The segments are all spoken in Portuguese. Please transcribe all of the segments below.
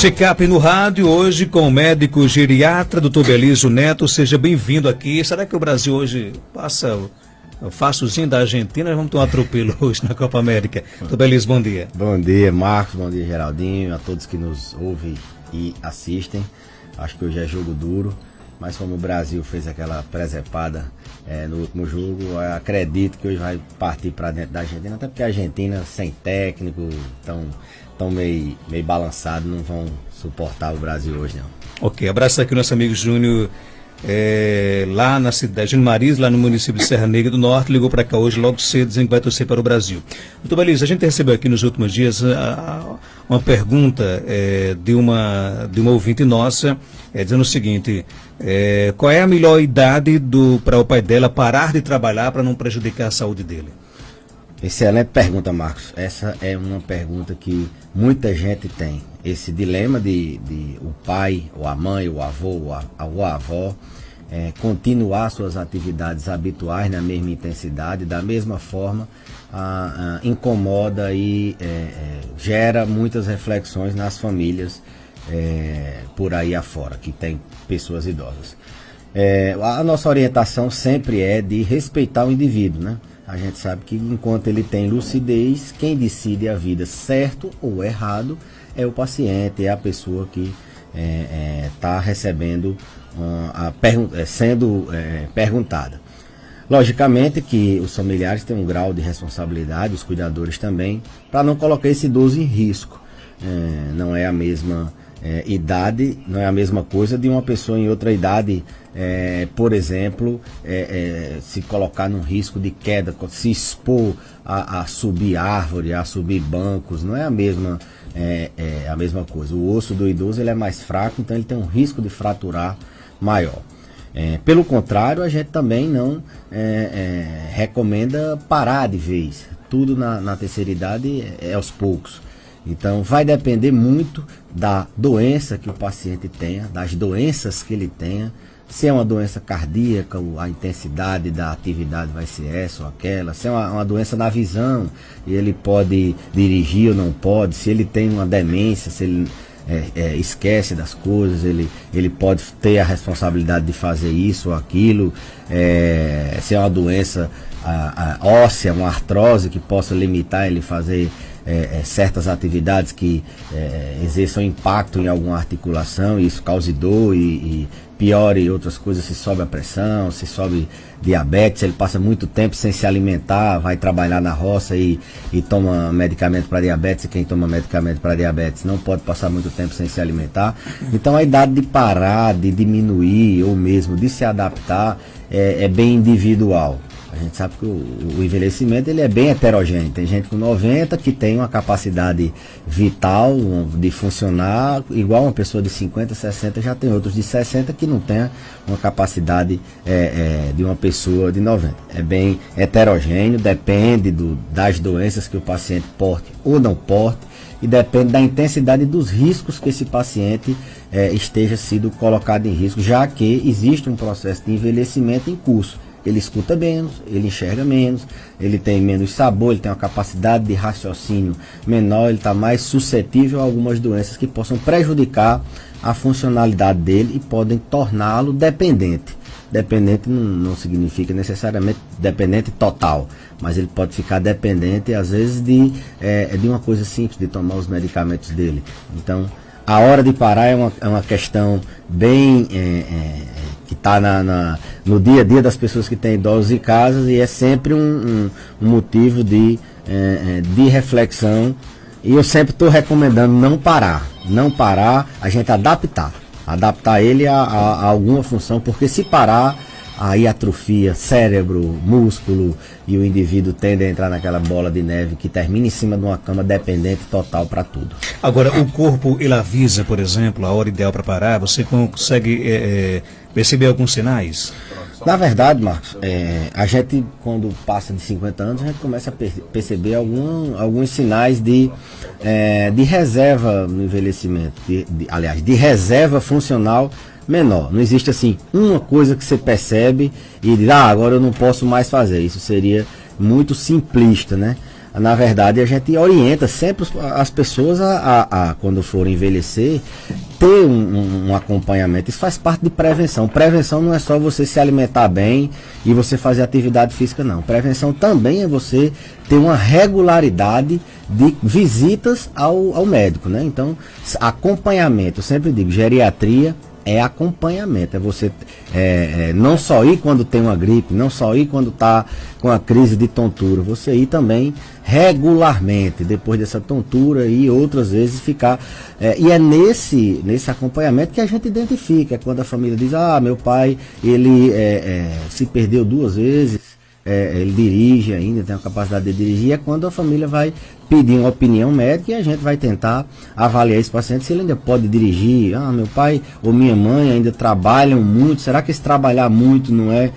Checkup no rádio, hoje com o médico geriatra, Dr. Belísio Neto. Seja bem-vindo aqui. Será que o Brasil hoje passa o fácilzinho da Argentina? Vamos ter um atropelo hoje na Copa América. Dr. Belísio, bom dia. Bom dia, Marcos. Bom dia, Geraldinho. A todos que nos ouvem e assistem. Acho que hoje é jogo duro, mas como o Brasil fez aquela presepada no último jogo, eu acredito que hoje vai partir para dentro da Argentina, até porque a Argentina sem técnico, tão meio balançado, não vão suportar o Brasil hoje não. Ok, abraço aqui o nosso amigo Júnior, lá na cidade, Júnior Maris, lá no município de Serra Negra do Norte, ligou para cá hoje logo cedo, dizendo que vai torcer para o Brasil. Doutor Belísio, a gente recebeu aqui nos últimos dias uma pergunta de uma ouvinte nossa, dizendo o seguinte: qual é a melhor idade para o pai dela parar de trabalhar para não prejudicar a saúde dele? Excelente pergunta, Marcos. Essa é uma pergunta que muita gente tem. Esse dilema de o pai, ou a mãe, ou o avô, ou a avó, continuar suas atividades habituais na mesma intensidade, da mesma forma, incomoda e gera muitas reflexões nas famílias por aí afora, que tem pessoas idosas. A nossa orientação sempre é de respeitar o indivíduo, né? A gente sabe que enquanto ele tem lucidez, quem decide a vida certo ou errado é o paciente, é a pessoa que está recebendo, sendo perguntada. Logicamente que os familiares têm um grau de responsabilidade, os cuidadores também, para não colocar esse idoso em risco. Não é a mesma idade, não é a mesma coisa de uma pessoa em outra idade, por exemplo, se colocar num risco de queda, se expor a subir árvore, a subir bancos, não é a mesma coisa. O osso do idoso ele é mais fraco, então ele tem um risco de fraturar maior. Pelo contrário, a gente também não recomenda parar de vez. Tudo na terceira idade é aos poucos. Então vai depender muito da doença que o paciente tenha, das doenças que ele tenha. Se é uma doença cardíaca, a intensidade da atividade vai ser essa ou aquela. Se é uma doença da visão, e ele pode dirigir ou não pode. Se ele tem uma demência, se ele esquece das coisas, ele pode ter a responsabilidade de fazer isso ou aquilo. Se é uma doença óssea, uma artrose que possa limitar ele fazer certas atividades que exerçam impacto em alguma articulação, e isso cause dor e piore outras coisas, se sobe a pressão, se sobe diabetes, ele passa muito tempo sem se alimentar, vai trabalhar na roça e toma medicamento para diabetes, e quem toma medicamento para diabetes não pode passar muito tempo sem se alimentar. Então a idade de parar, de diminuir ou mesmo de se adaptar é bem individual. A gente sabe que o envelhecimento ele é bem heterogêneo. Tem gente com 90 que tem uma capacidade vital de funcionar igual uma pessoa de 50, 60, já tem outros de 60 que não tem uma capacidade de uma pessoa de 90. É bem heterogêneo, depende das doenças que o paciente porte ou não porte, e depende da intensidade dos riscos que esse paciente esteja sido colocado em risco, já que existe um processo de envelhecimento em curso. Ele escuta menos, ele enxerga menos, ele tem menos sabor, ele tem uma capacidade de raciocínio menor, ele está mais suscetível a algumas doenças que possam prejudicar a funcionalidade dele e podem torná-lo dependente. Dependente não significa necessariamente dependente total, mas ele pode ficar dependente às vezes de uma coisa simples, de tomar os medicamentos dele. Então, a hora de parar é uma questão bem que está no dia a dia das pessoas que têm idosos em casa, e é sempre um motivo de reflexão. E eu sempre estou recomendando não parar, a gente adaptar ele a alguma função, porque se parar, aí atrofia cérebro, músculo, e o indivíduo tende a entrar naquela bola de neve que termina em cima de uma cama dependente total para tudo. Agora, o corpo, ele avisa, por exemplo, a hora ideal para parar? Você consegue perceber alguns sinais? Na verdade, Marcos, a gente, quando passa de 50 anos, a gente começa a perceber alguns sinais de reserva no envelhecimento, aliás, de reserva funcional menor. Não existe assim uma coisa que você percebe e diz, agora eu não posso mais fazer. Isso seria muito simplista, né? na verdade, a gente orienta sempre as pessoas quando forem envelhecer, ter um acompanhamento. Isso faz parte de prevenção. Prevenção não é só você se alimentar bem e você fazer atividade física, não. Prevenção também é você ter uma regularidade de visitas ao médico, né? Então, acompanhamento, eu sempre digo, geriatria é acompanhamento, é você não só ir quando tem uma gripe, não só ir quando está com a crise de tontura, você ir também regularmente, depois dessa tontura e outras vezes ficar, e é nesse acompanhamento que a gente identifica, quando a família diz, meu pai, ele se perdeu 2 vezes, ele dirige ainda, tem a capacidade de dirigir, é quando a família vai pedir uma opinião médica e a gente vai tentar avaliar esse paciente se ele ainda pode dirigir. Meu pai ou minha mãe ainda trabalham muito, será que esse trabalhar muito não é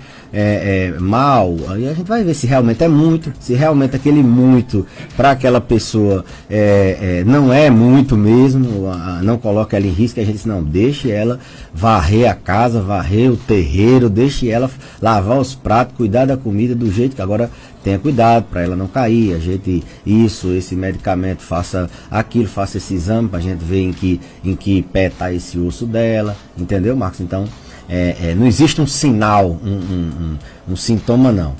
mal? Aí a gente vai ver se realmente é muito, se realmente aquele muito para aquela pessoa não é muito mesmo, não coloca ela em risco, a gente diz, não, deixe ela varrer a casa, varrer o terreiro, deixe ela lavar os pratos, cuidar da comida do jeito que agora tenha cuidado para ela não cair, a gente, esse medicamento, faça aquilo, faça esse exame para a gente ver em que pé está esse osso dela, entendeu, Marcos? Então, não existe um sinal, um sintoma, não.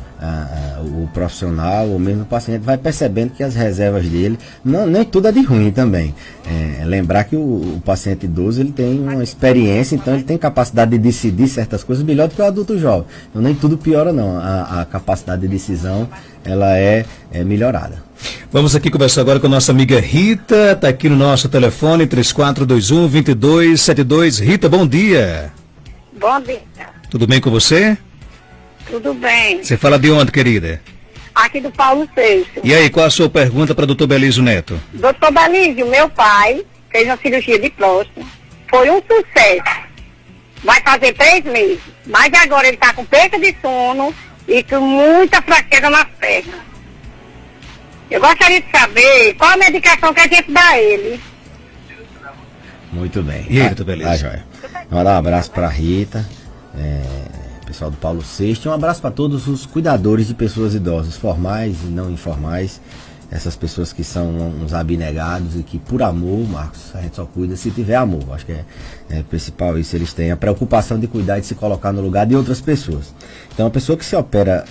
O profissional ou mesmo o paciente vai percebendo que as reservas dele, nem tudo é de ruim também. Lembrar que o paciente idoso ele tem uma experiência, então ele tem capacidade de decidir certas coisas melhor do que o adulto jovem. Então nem tudo piora, não. A capacidade de decisão ela é melhorada. Vamos aqui conversar agora com a nossa amiga Rita, está aqui no nosso telefone 3421-2272. Rita, bom dia. Bom dia. Tudo bem com você? Tudo bem. Você fala de onde, querida? Aqui do Paulo VI. E aí, qual a sua pergunta para o Dr. Belísio Neto? Doutor Belísio, meu pai fez uma cirurgia de próstata. Foi um sucesso. Vai fazer 3 meses. Mas agora ele está com perda de sono e com muita fraqueza nas pernas. Eu gostaria de saber qual a medicação que a gente dá a ele. Muito bem. E aí, Dr. Belísio? Joia. Mandar um abraço para a Rita, pessoal do Paulo VI, um abraço para todos os cuidadores de pessoas idosas, formais e não informais, essas pessoas que são uns abnegados e que por amor, Marcos, a gente só cuida se tiver amor. Acho que é principal isso, eles têm a preocupação de cuidar e de se colocar no lugar de outras pessoas. Então a pessoa que se opera,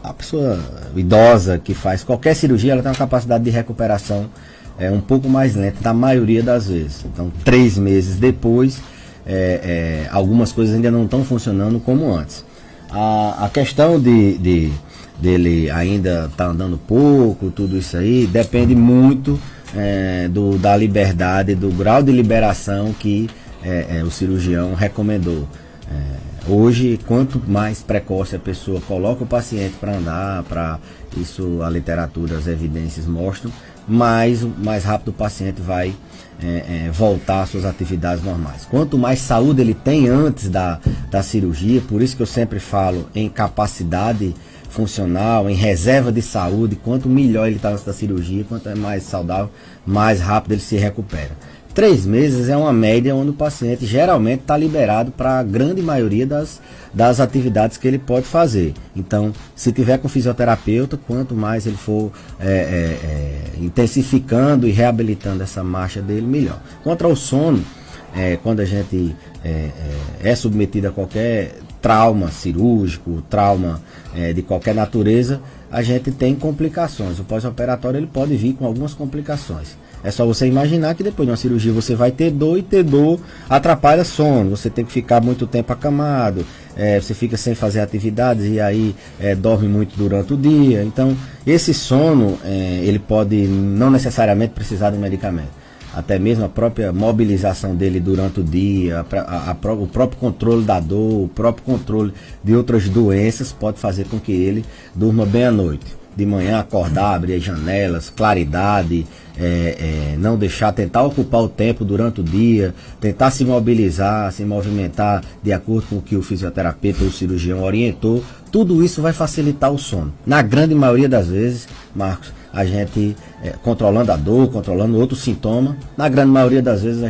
a pessoa idosa que faz qualquer cirurgia, ela tem uma capacidade de recuperação um pouco mais lenta, na maioria das vezes. Então 3 meses depois, algumas coisas ainda não estão funcionando como antes. A questão dele ainda tá andando pouco, tudo isso aí, depende muito da liberdade, do grau de liberação que o cirurgião recomendou. Hoje, quanto mais precoce a pessoa coloca o paciente para andar, isso a literatura, as evidências mostram, mais rápido o paciente vai voltar às suas atividades normais. Quanto mais saúde ele tem antes da cirurgia, por isso que eu sempre falo em capacidade funcional, em reserva de saúde, quanto melhor ele está antes da cirurgia, quanto é mais saudável, mais rápido ele se recupera. 3 meses é uma média onde o paciente geralmente está liberado para a grande maioria das atividades que ele pode fazer. Então, se tiver com fisioterapeuta, quanto mais ele for intensificando e reabilitando essa marcha dele, melhor. Quanto ao sono, quando a gente é submetido a qualquer trauma cirúrgico, trauma de qualquer natureza, a gente tem complicações. O pós-operatório ele pode vir com algumas complicações. É só você imaginar que depois de uma cirurgia você vai ter dor, e ter dor atrapalha sono. Você tem que ficar muito tempo acamado, você fica sem fazer atividades e aí dorme muito durante o dia. Então, esse sono, ele pode não necessariamente precisar de um medicamento. Até mesmo a própria mobilização dele durante o dia, o próprio controle da dor, o próprio controle de outras doenças pode fazer com que ele durma bem à noite. De manhã acordar, abrir as janelas, claridade, não deixar, tentar ocupar o tempo durante o dia, tentar se mobilizar, se movimentar de acordo com o que o fisioterapeuta ou o cirurgião orientou. Tudo isso vai facilitar o sono. Na grande maioria das vezes, Marcos, a gente controlando a dor, controlando outro sintoma, na grande maioria das vezes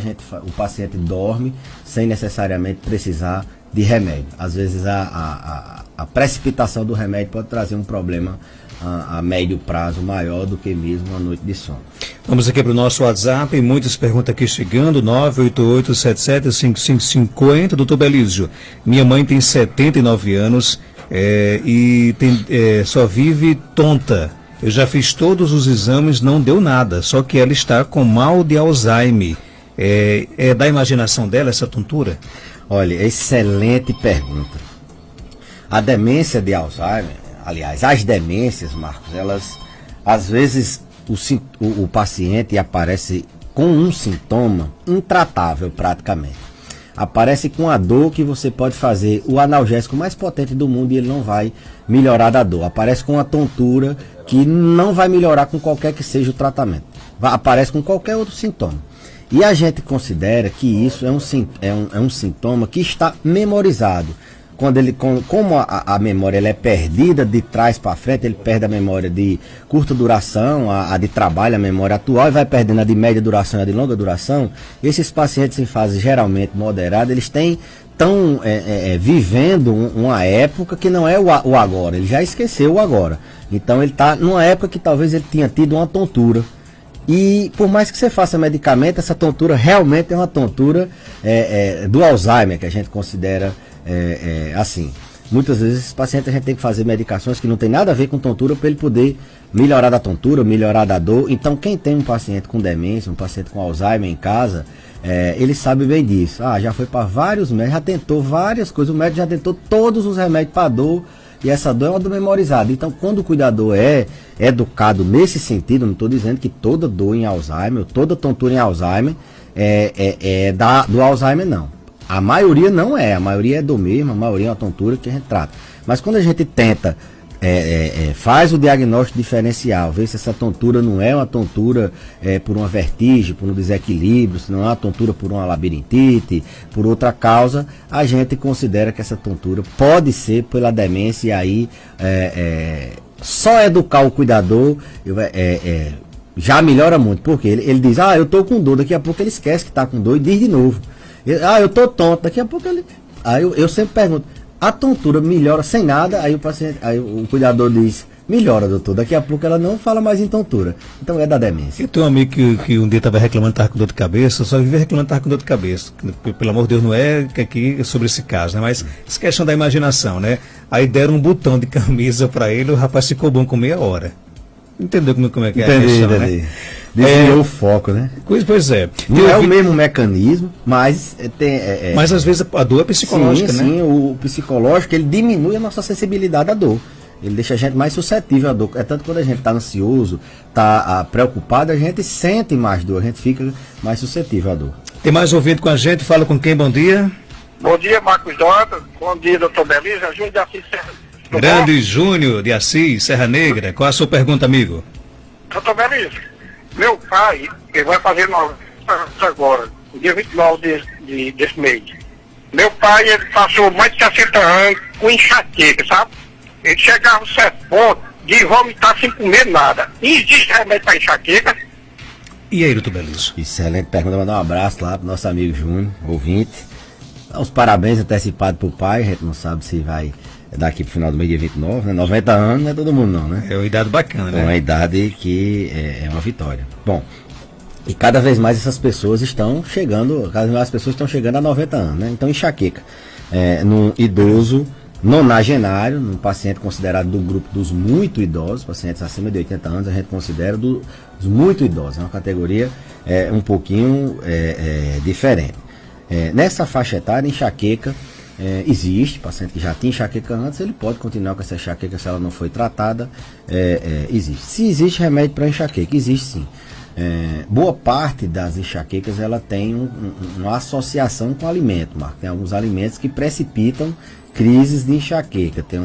o paciente dorme sem necessariamente precisar de remédio. Às vezes a precipitação do remédio pode trazer um problema a médio prazo maior do que mesmo uma noite de sono. Vamos aqui para o nosso WhatsApp, muitas perguntas aqui chegando, 988-77-5550. Doutor Belísio, minha mãe tem 79 anos só vive tonta. Eu já fiz todos os exames, não deu nada, só que ela está com mal de Alzheimer. É da imaginação dela essa tontura? Olha, excelente pergunta. A demência de Alzheimer, aliás, as demências, Marcos, elas, às vezes, o paciente aparece com um sintoma intratável praticamente. Aparece com a dor que você pode fazer o analgésico mais potente do mundo e ele não vai melhorar da dor. Aparece com uma tontura que não vai melhorar com qualquer que seja o tratamento. Aparece com qualquer outro sintoma. E a gente considera que isso é um sintoma que está memorizado. Como a memória ela é perdida de trás para frente, ele perde a memória de curta duração, a de trabalho, a memória atual, e vai perdendo a de média duração e a de longa duração. Esses pacientes em fase geralmente moderada, eles estão vivendo uma época que não é o agora, ele já esqueceu o agora. Então ele está numa época que talvez ele tenha tido uma tontura. E por mais que você faça medicamento, essa tontura realmente é uma tontura do Alzheimer, que a gente considera assim. Muitas vezes esse paciente a gente tem que fazer medicações que não tem nada a ver com tontura para ele poder melhorar da tontura, melhorar da dor. Então quem tem um paciente com demência, um paciente com Alzheimer em casa, ele sabe bem disso. Já foi para vários médicos, já tentou várias coisas, o médico já tentou todos os remédios para dor. E essa dor é uma dor memorizada. Então, quando o cuidador é educado nesse sentido, não estou dizendo que toda dor em Alzheimer, toda tontura em Alzheimer do Alzheimer, não. A maioria não é, a maioria é dor mesmo, a maioria é uma tontura que a gente trata. Mas quando a gente tenta, faz o diagnóstico diferencial, vê se essa tontura não é uma tontura por uma vertigem, por um desequilíbrio, se não é uma tontura por uma labirintite, por outra causa, a gente considera que essa tontura pode ser pela demência. E aí só educar o cuidador já melhora muito, porque ele diz, eu estou com dor, daqui a pouco ele esquece que está com dor e diz de novo. Eu estou tonto, daqui a pouco ele... Aí eu sempre pergunto, a tontura melhora sem nada? Aí o cuidador diz, melhora, doutor, daqui a pouco ela não fala mais em tontura. Então é da demência. Eu tenho um amigo que um dia estava reclamando que estava com dor de cabeça, só vivia reclamando que estava com dor de cabeça. Pelo amor de Deus, não é aqui sobre esse caso, né? Mas essa questão da imaginação, né? Aí deram um botão de camisa para ele, o rapaz ficou bom com meia hora. Entendeu como é que é a questão, né? Desviou o foco, né? Pois é. Não é o mesmo mecanismo, mas mas às vezes a dor é psicológica, né? Sim, o psicológico, ele diminui a nossa sensibilidade à dor. Ele deixa a gente mais suscetível à dor. É tanto quando a gente está ansioso, está preocupado, a gente sente mais dor, a gente fica mais suscetível à dor. Tem mais ouvido com a gente? Fala com quem? Bom dia. Bom dia, Marcos Dota. Bom dia, doutor Belísio. Júnior de Assis Serra. Grande Júnior de Assis, Serra Negra. Qual a sua pergunta, amigo? Doutor Belísio, meu pai, ele vai fazer 90 anos agora, dia 29 desse mês. Meu pai, ele passou mais de 60 anos com enxaqueca, sabe? Ele chegava a um certo ponto de vomitar sem comer nada. Existe remédio para enxaqueca? E aí, doutor Belísio? Excelente pergunta. Mandar um abraço lá pro nosso amigo Júnior, ouvinte. Dá os parabéns antecipados pro pai. A gente não sabe se vai daqui pro final do mês, dia 29, né? 90 anos não é todo mundo não, né? É uma idade bacana, né? É uma idade que é uma vitória. Bom, e cada vez mais essas pessoas estão chegando, cada vez mais as pessoas estão chegando a 90 anos, né? Então, enxaqueca num idoso nonagenário, num paciente considerado do grupo dos muito idosos, pacientes acima de 80 anos, a gente considera dos muito idosos, é uma categoria um pouquinho diferente. Nessa faixa etária, enxaqueca existe, paciente que já tinha enxaqueca antes, ele pode continuar com essa enxaqueca se ela não foi tratada, existe. Se existe remédio para enxaqueca, existe sim. Boa parte das enxaquecas ela tem uma associação com alimento, Marco. Tem alguns alimentos que precipitam crises de enxaqueca, tem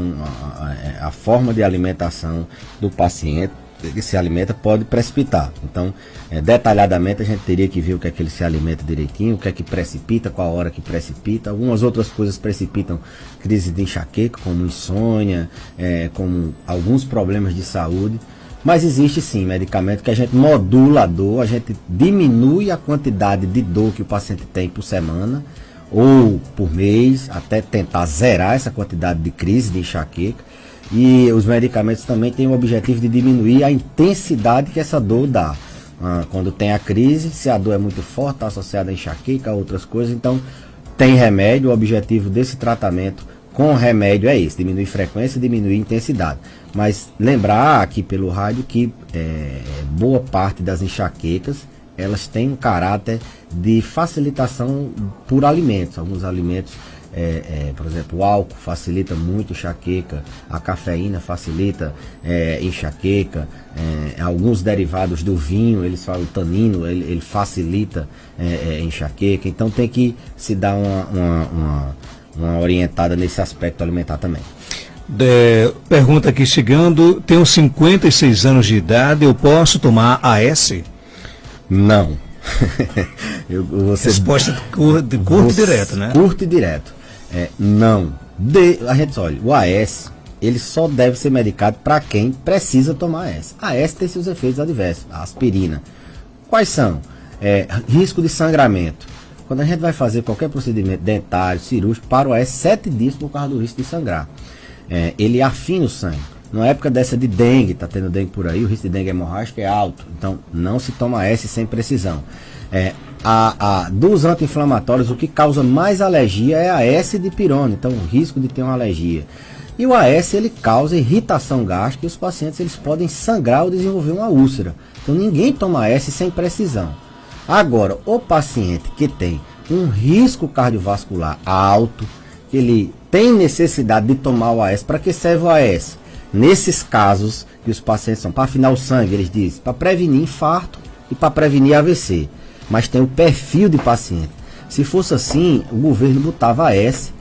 a forma de alimentação do paciente que se alimenta pode precipitar. Então, detalhadamente a gente teria que ver o que é que ele se alimenta direitinho, o que é que precipita, qual a hora que precipita. Algumas outras coisas precipitam crises de enxaqueca, como insônia, como alguns problemas de saúde. Mas existe sim medicamento que a gente modula a dor, a gente diminui a quantidade de dor que o paciente tem por semana ou por mês, até tentar zerar essa quantidade de crise de enxaqueca. E os medicamentos também têm o objetivo de diminuir a intensidade que essa dor dá. Quando tem a crise, se a dor é muito forte, está associada a enxaqueca, a outras coisas, então tem remédio. O objetivo desse tratamento com remédio é esse, diminuir frequência e diminuir intensidade. Mas lembrar aqui pelo rádio que boa parte das enxaquecas, elas têm um caráter de facilitação por alimentos. Alguns alimentos, por exemplo, o álcool facilita muito enxaqueca, a cafeína facilita enxaqueca, alguns derivados do vinho, eles falam o tanino, ele facilita enxaqueca. Então tem que se dar uma orientada nesse aspecto alimentar também. Pergunta aqui chegando, tenho 56 anos de idade, eu posso tomar AS? Não. Resposta curto e direto, né? Curto e direto. Não. A gente olha, o AS, ele só deve ser medicado para quem precisa tomar AS. A AS tem seus efeitos adversos, a aspirina. Quais são? Risco de sangramento. Quando a gente vai fazer qualquer procedimento dentário, cirúrgico, para o AS 7 dias por causa do risco de sangrar. Ele afina o sangue. Na época dessa de dengue, tá tendo dengue por aí, o risco de dengue hemorrágica é alto. Então, não se toma AS sem precisão. Dos anti-inflamatórios, o que causa mais alergia é a S-dipirona. Então, o risco de ter uma alergia. E o AS, ele causa irritação gástrica e os pacientes eles podem sangrar ou desenvolver uma úlcera. Então, ninguém toma AS sem precisão. Agora, o paciente que tem um risco cardiovascular alto, que ele tem necessidade de tomar o AS, para que serve o AS? Nesses casos que os pacientes são para afinar o sangue, eles dizem, para prevenir infarto e para prevenir AVC. Mas tem o perfil de paciente. Se fosse assim, o governo botava AS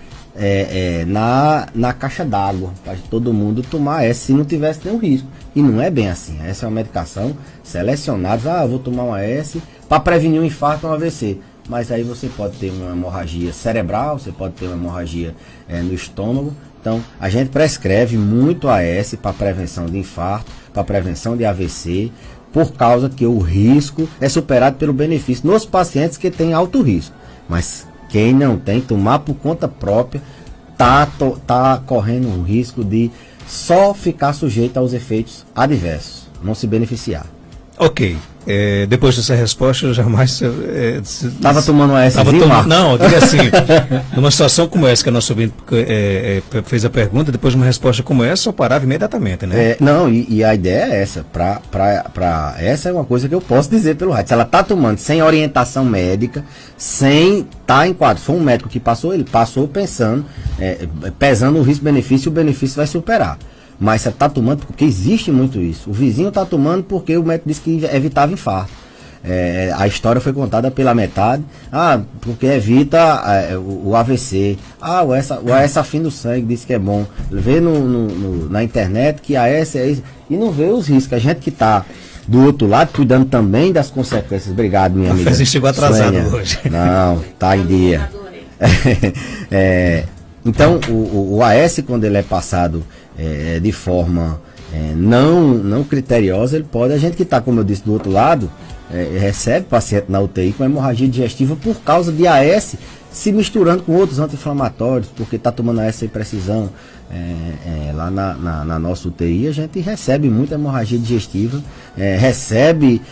na caixa d'água, para todo mundo tomar AS se não tivesse nenhum risco. E não é bem assim. Essa é uma medicação selecionada. Eu vou tomar um AS para prevenir um infarto ou um AVC. Mas aí você pode ter uma hemorragia cerebral, você pode ter uma hemorragia no estômago. Então, a gente prescreve muito AS para prevenção de infarto, para prevenção de AVC, por causa que o risco é superado pelo benefício nos pacientes que têm alto risco. Mas quem não tem, tomar por conta própria, tá correndo um risco de só ficar sujeito aos efeitos adversos, não se beneficiar. Ok. Depois dessa resposta, eu jamais... Estava tomando AS, Não, eu diria assim, numa situação como essa, que a nossa ouvinte fez a pergunta, depois de uma resposta como essa, eu parava imediatamente, né? E a ideia é essa. Essa é uma coisa que eu posso dizer pelo rádio. Se ela está tomando sem orientação médica, sem estar em quadro, foi um médico que passou, ele passou pensando, pesando o risco-benefício, o benefício vai superar. Mas você está tomando porque existe muito isso. O vizinho está tomando porque o médico disse que evitava infarto. A história foi contada pela metade. Porque evita o AVC. O AS afina o sangue, disse que é bom. Vê na internet que AS é isso. E não vê os riscos. A gente que está do outro lado, cuidando também das consequências. Obrigado, minha amiga. Você chegou atrasado hoje. Não, tá em dia. Então, o AS, quando ele é passado de forma não criteriosa, ele pode, a gente que está, como eu disse, do outro lado, recebe paciente na UTI com hemorragia digestiva por causa de AS se misturando com outros anti-inflamatórios, porque está tomando AS sem precisão. Lá na nossa UTI a gente recebe muita hemorragia digestiva, recebe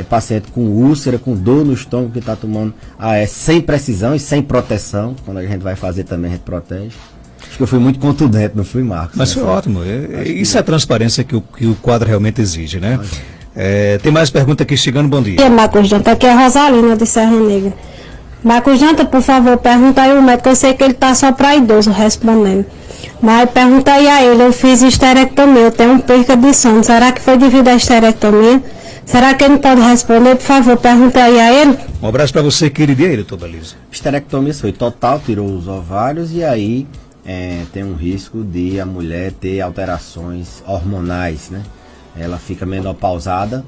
paciente com úlcera, com dor no estômago que está tomando AS sem precisão e sem proteção. Quando a gente vai fazer também a gente protege. Acho que eu fui muito contundente, não fui, Marcos? Mas foi ótimo. Isso é a transparência que o quadro realmente exige, né? Tem mais pergunta aqui chegando, bom dia. Marcos Janta, aqui é a Rosalina de Serra Negra. Marcos Janta, por favor, pergunta aí o médico, eu sei que ele está só para idoso respondendo. Mas pergunta aí a ele, eu fiz esterectomia, eu tenho perca de sono, será que foi devido à esterectomia? Será que ele pode responder, por favor, pergunta aí a ele? Um abraço para você, querido, e aí, doutor Baliza? Esterectomia foi total, tirou os ovários e aí tem um risco de a mulher ter alterações hormonais, né? Ela fica menopausada,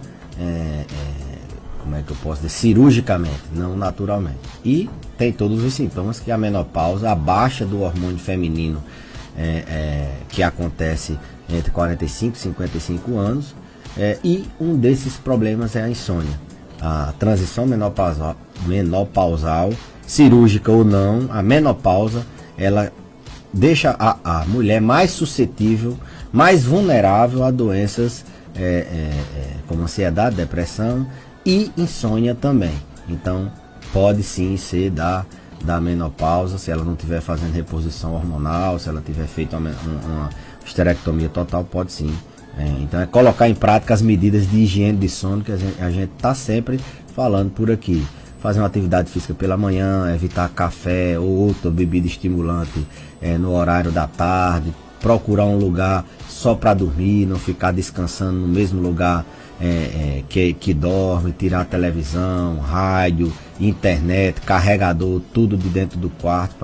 como é que eu posso dizer, cirurgicamente, não naturalmente. E tem todos os sintomas que a menopausa, a baixa do hormônio feminino, que acontece entre 45 e 55 anos, e um desses problemas é a insônia. A transição menopausal, cirúrgica ou não, a menopausa, ela deixa a mulher mais suscetível, mais vulnerável a doenças como ansiedade, depressão e insônia também. Então, pode sim ser da menopausa, se ela não estiver fazendo reposição hormonal, se ela tiver feito uma esterectomia total, pode sim. Então, é colocar em prática as medidas de higiene de sono que a gente está sempre falando por aqui. Fazer uma atividade física pela manhã, evitar café ou outra bebida estimulante no horário da tarde, procurar um lugar só para dormir, não ficar descansando no mesmo lugar que dorme, tirar televisão, rádio, internet, carregador, tudo de dentro do quarto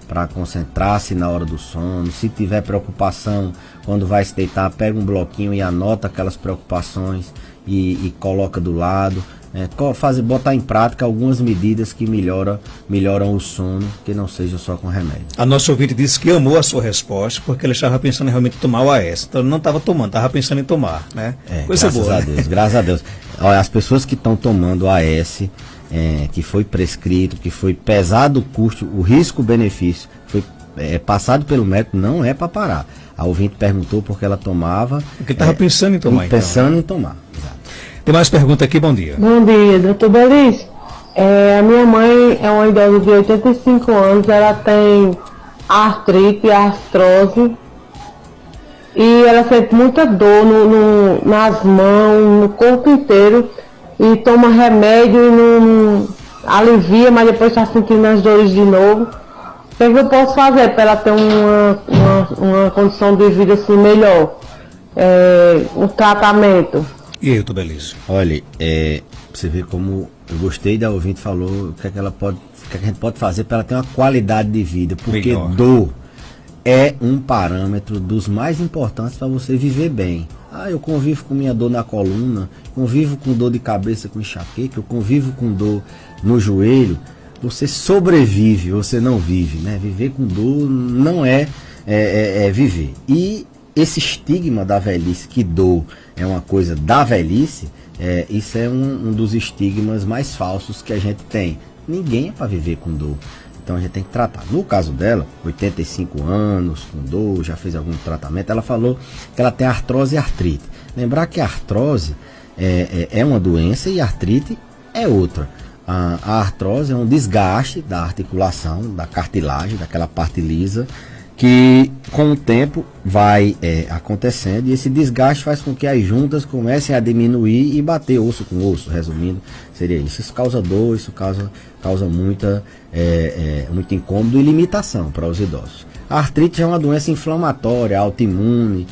para concentrar-se na hora do sono. Se tiver preocupação, quando vai se deitar, pega um bloquinho e anota aquelas preocupações e coloca do lado. Botar em prática algumas medidas que melhoram o sono, que não seja só com remédio. A nossa ouvinte disse que amou a sua resposta, porque ela estava pensando em realmente tomar o AS. Então não estava tomando, estava pensando em tomar, né? Coisa graças boa. A Deus, graças a Deus. Olha, as pessoas que estão tomando o AS, que foi prescrito, que foi pesado o custo, o risco-benefício, foi passado pelo médico, não é para parar. A ouvinte perguntou porque ela tomava. Porque estava pensando em tomar, pensando em tomar, exato. Tem mais pergunta aqui, bom dia. Bom dia, doutor Belis. A minha mãe é uma idosa de 85 anos, ela tem artrite, artrose, e ela sente muita dor nas mãos, no corpo inteiro, e toma remédio e não alivia, mas depois está sentindo as dores de novo. O que eu posso fazer para ela ter uma condição de vida assim melhor? Um tratamento. E aí, doutor Belis? Olha, você vê como eu gostei da ouvinte falou o que a gente pode fazer para ela ter uma qualidade de vida, porque melhor. Dor é um parâmetro dos mais importantes para você viver bem. Eu convivo com minha dor na coluna, convivo com dor de cabeça, com enxaqueca, eu convivo com dor no joelho. Você sobrevive, você não vive, né? Viver com dor não é viver. E esse estigma da velhice, que dor é uma coisa da velhice, isso é um dos estigmas mais falsos que a gente tem. Ninguém é para viver com dor. Então a gente tem que tratar. No caso dela, 85 anos, com dor, já fez algum tratamento, ela falou que ela tem artrose e artrite. Lembrar que a artrose é uma doença e a artrite é outra. A artrose é um desgaste da articulação, da cartilagem, daquela parte lisa, que com o tempo vai acontecendo, e esse desgaste faz com que as juntas comecem a diminuir e bater osso com osso. Resumindo, seria isso. Isso causa dor, isso causa muito incômodo e limitação para os idosos. A artrite é uma doença inflamatória, autoimune,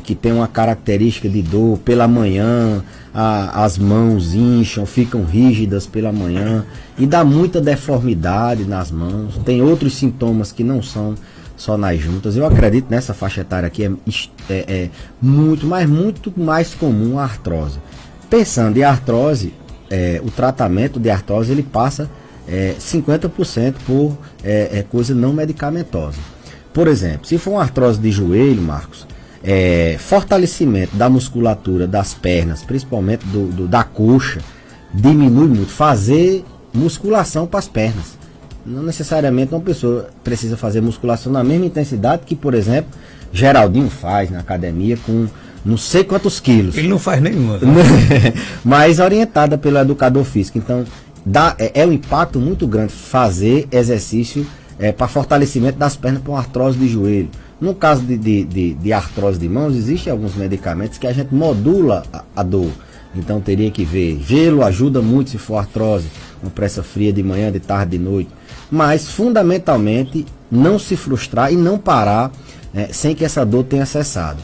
que tem uma característica de dor pela manhã, as mãos incham, ficam rígidas pela manhã e dá muita deformidade nas mãos. Tem outros sintomas que não são só nas juntas. Eu acredito nessa faixa etária aqui muito mais comum a artrose. Pensando em artrose, o tratamento de artrose ele passa 50% por coisa não medicamentosa. Por exemplo, se for uma artrose de joelho, Marcos, fortalecimento da musculatura das pernas, principalmente da coxa, diminui muito. Fazer musculação para as pernas. Não necessariamente uma pessoa precisa fazer musculação na mesma intensidade que, por exemplo, Geraldinho faz na academia com não sei quantos quilos. Ele não faz nenhuma. Mas orientada pelo educador físico. Então, um impacto muito grande fazer exercício para fortalecimento das pernas para uma artrose de joelho. No caso de artrose de mãos, existem alguns medicamentos que a gente modula a dor. Então teria que ver. Gelo ajuda muito se for artrose, compressa fria de manhã, de tarde, de noite. Mas fundamentalmente não se frustrar e não parar sem que essa dor tenha cessado.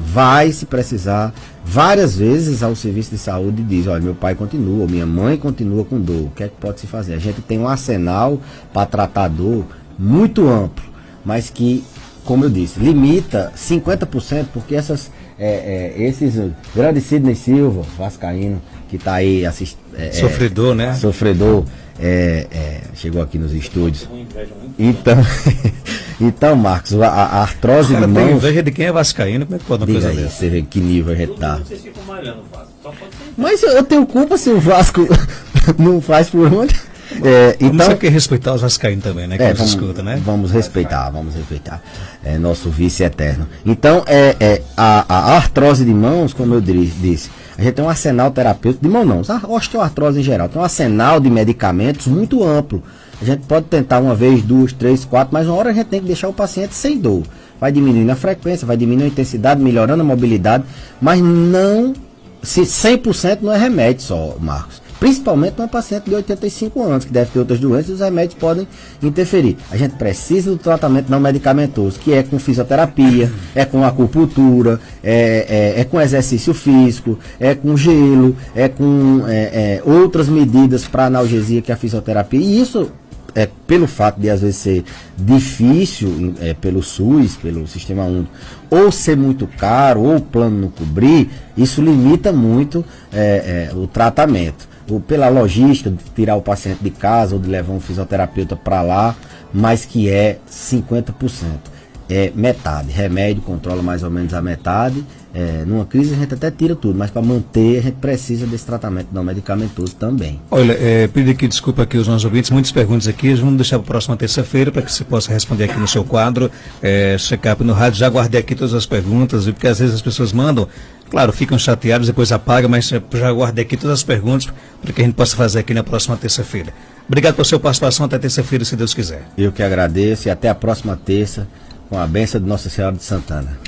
Vai se precisar várias vezes ao serviço de saúde e diz: olha, meu pai continua, ou minha mãe continua com dor, o que é que pode se fazer? A gente tem um arsenal para tratar dor muito amplo, mas que, como eu disse, limita 50%, porque esses grande Sidney Silva, vascaíno, que está aí sofredor, né? Sofredor, chegou aqui nos estúdios. Então, Marcos, a artrose de mãos... tem inveja de quem é vascaíno, como é que pode uma coisa dessa? Você vê que nível a gente tá. Mas eu tenho culpa se o Vasco não faz por onde? Vamos Então, aqui respeitar os vascaínos também, né? Que nos escuta, né? Vamos respeitar. É nosso vice eterno. Então, a artrose de mãos, como eu disse, a gente tem um arsenal terapêutico, de mão não, a osteoartrose em geral, tem um arsenal de medicamentos muito amplo. A gente pode tentar uma vez, 2, 3, 4, mas uma hora a gente tem que deixar o paciente sem dor. Vai diminuindo a frequência, vai diminuindo a intensidade, melhorando a mobilidade, mas não, se 100% não é remédio só, Marcos. Principalmente numa paciente de 85 anos, que deve ter outras doenças, e os remédios podem interferir. A gente precisa do tratamento não medicamentoso, que é com fisioterapia, é com acupuntura, é com exercício físico, é com gelo, é com outras medidas para analgesia que é a fisioterapia. E isso, pelo fato de às vezes ser difícil pelo SUS, pelo Sistema Único, ou ser muito caro, ou o plano não cobrir, isso limita muito o tratamento. Ou pela logística de tirar o paciente de casa ou de levar um fisioterapeuta para lá, mas que é 50%. É metade. Remédio controla mais ou menos a metade. Numa crise a gente até tira tudo, mas para manter a gente precisa desse tratamento não medicamentoso também. Olha, pedir aqui desculpa aqui os nossos ouvintes, muitas perguntas aqui, vamos deixar para a próxima terça-feira para que você possa responder aqui no seu quadro, check-up no rádio. Já guardei aqui todas as perguntas, porque às vezes as pessoas mandam, claro, ficam chateadas, depois apagam, mas já guardei aqui todas as perguntas para que a gente possa fazer aqui na próxima terça-feira. Obrigado pela sua participação, até terça-feira, se Deus quiser. Eu que agradeço e até a próxima terça, com a bênção de Nossa Senhora de Santana.